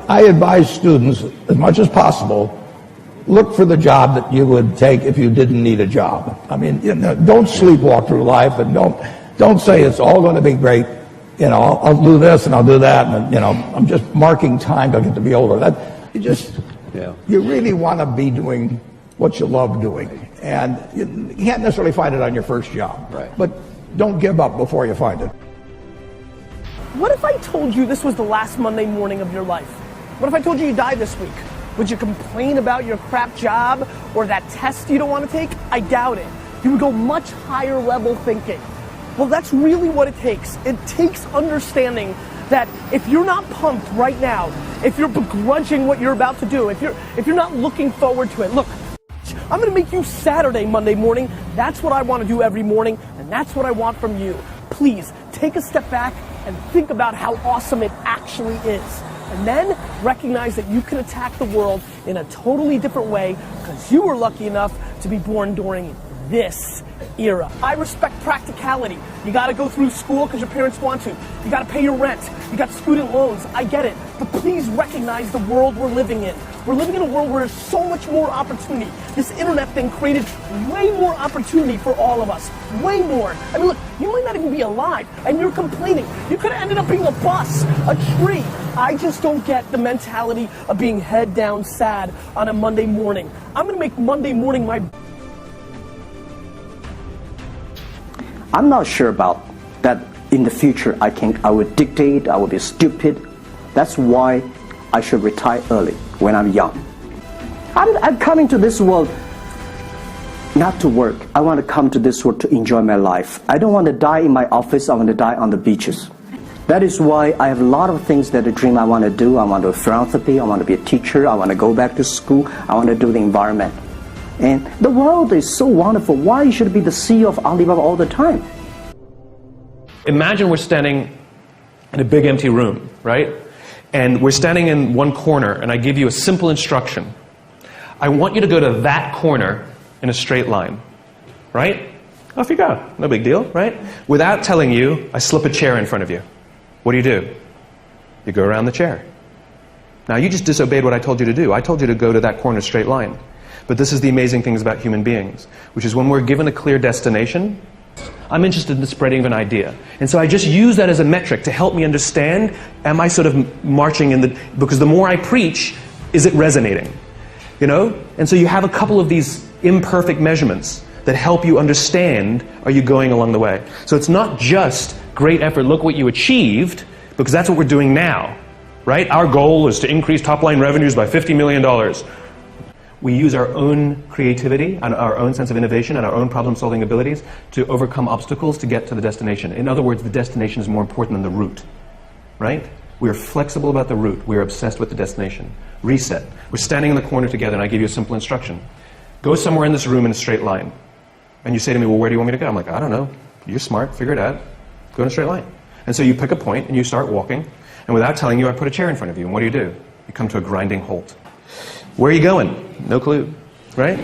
I advise students, as much as possible, look for the job that you would take if you didn't need a job. I mean, don't sleepwalk through life, and don't say it's all going to be great. I'll do this and I'll do that, and I'm just marking time till I get to be older. You really want to be doing what you love doing, and you can't necessarily find it on your first job. Right. But don't give up before you find it. What if I told you this was the last Monday morning of your life? What if I told you died this week? Would you complain about your crap job or that test you don't want to take? I doubt it. You would go much higher level thinking. Well, that's really what it takes. It takes understanding that if you're not pumped right now, if you're begrudging what you're about to do, if you're not looking forward to it, look, I'm gonna make you Saturday, Monday morning. That's what I want to do every morning, and that's what I want from you. Please take a step back and think about how awesome it actually is. And then recognize that you can attack the world in a totally different way because you were lucky enough to be born during this era. I respect practicality. You gotta go through school because your parents want to. You gotta pay your rent. You got student loans. I get it. But please recognize the world we're living in. We're living in a world where there's so much more opportunity. This internet thing created way more opportunity for all of us. Way more. I mean, look, you might not even be alive and you're complaining. You could have ended up being a bus, a tree. I just don't get the mentality of being head down sad on a Monday morning. I'm gonna make Monday morning my... I'm not sure about that in the future. I would dictate, I would be stupid. That's why I should retire early when I'm young. I'm coming to this world not to work. I want to come to this world to enjoy my life. I don't want to die in my office. I want to die on the beaches. That is why I have a lot of things that I dream I want to do. I want to do philanthropy. I want to be a teacher. I want to go back to school. I want to do the environment. And the world is so wonderful. Why should it be the CEO of Alibaba all the time? Imagine we're standing in a big empty room, right? And we're standing in one corner, and I give you a simple instruction. I want you to go to that corner in a straight line, right? Off you go. No big deal, right? Without telling you, I slip a chair in front of you. What do? You go around the chair. Now, you just disobeyed what I told you to do. I told you to go to that corner straight line. But this is the amazing things about human beings, which is when we're given a clear destination, I'm interested in the spreading of an idea. And so I just use that as a metric to help me understand, am I sort of marching in the... Because the more I preach, is it resonating? And so you have a couple of these imperfect measurements that help you understand, are you going along the way? So it's not just great effort, look what you achieved, because that's what we're doing now, right? Our goal is to increase top-line revenues by $50 million. We use our own creativity and our own sense of innovation and our own problem-solving abilities to overcome obstacles to get to the destination. In other words, the destination is more important than the route, right? We're flexible about the route. We're obsessed with the destination. Reset. We're standing in the corner together, and I give you a simple instruction. Go somewhere in this room in a straight line. And you say to me, well, where do you want me to go? I'm like, I don't know. You're smart. Figure it out. Go in a straight line. And so you pick a point, and you start walking. And without telling you, I put a chair in front of you. And what do? You come to a grinding halt. Where are you going? No clue, right?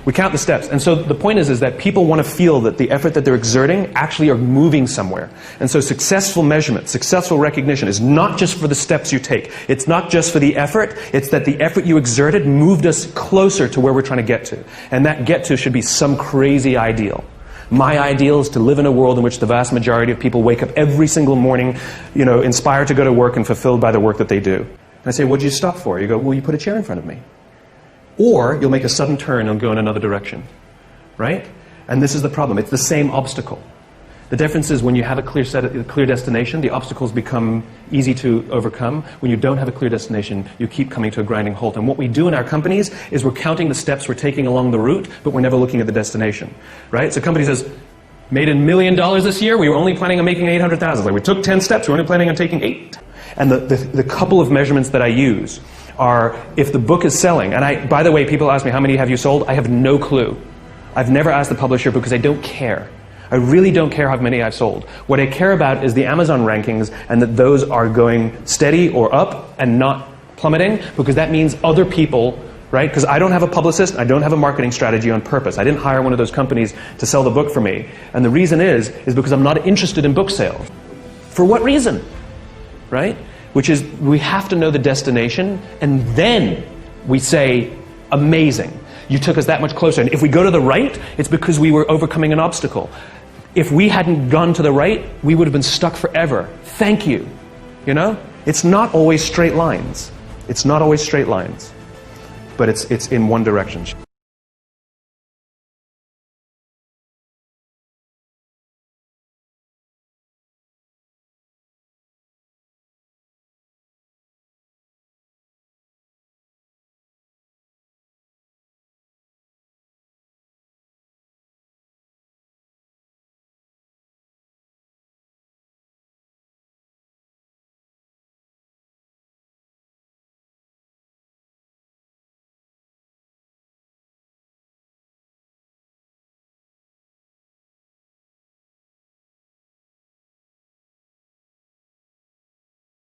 We count the steps. And so the point is that people want to feel that the effort that they're exerting actually are moving somewhere. And so successful measurement, successful recognition is not just for the steps you take. It's not just for the effort. It's that the effort you exerted moved us closer to where we're trying to get to. And that get to should be some crazy ideal. My ideal is to live in a world in which the vast majority of people wake up every single morning, inspired to go to work and fulfilled by the work that they do. And I say, what'd you stop for? You go, well, you put a chair in front of me. Or you'll make a sudden turn and go in another direction, right? And this is the problem. It's the same obstacle. The difference is when you have a clear destination, the obstacles become easy to overcome. When you don't have a clear destination, you keep coming to a grinding halt. And what we do in our companies is we're counting the steps we're taking along the route, but we're never looking at the destination, right? So a company says, made $1 million this year, we were only planning on making 800,000. Like we took 10 steps, we're only planning on taking 8. And the couple of measurements that I use are if the book is selling, and by the way, people ask me, how many have you sold? I have no clue. I've never asked the publisher because I don't care. I really don't care how many I've sold. What I care about is the Amazon rankings and that those are going steady or up and not plummeting, because that means other people, right? Because I don't have a publicist, I don't have a marketing strategy on purpose. I didn't hire one of those companies to sell the book for me. And the reason is because I'm not interested in book sales. For what reason? Right? which is we have to know the destination, and then we say, amazing, you took us that much closer. And if we go to the right, it's because we were overcoming an obstacle. If we hadn't gone to the right, we would have been stuck forever. Thank you. You know? It's not always straight lines. It's not always straight lines. But it's in one direction.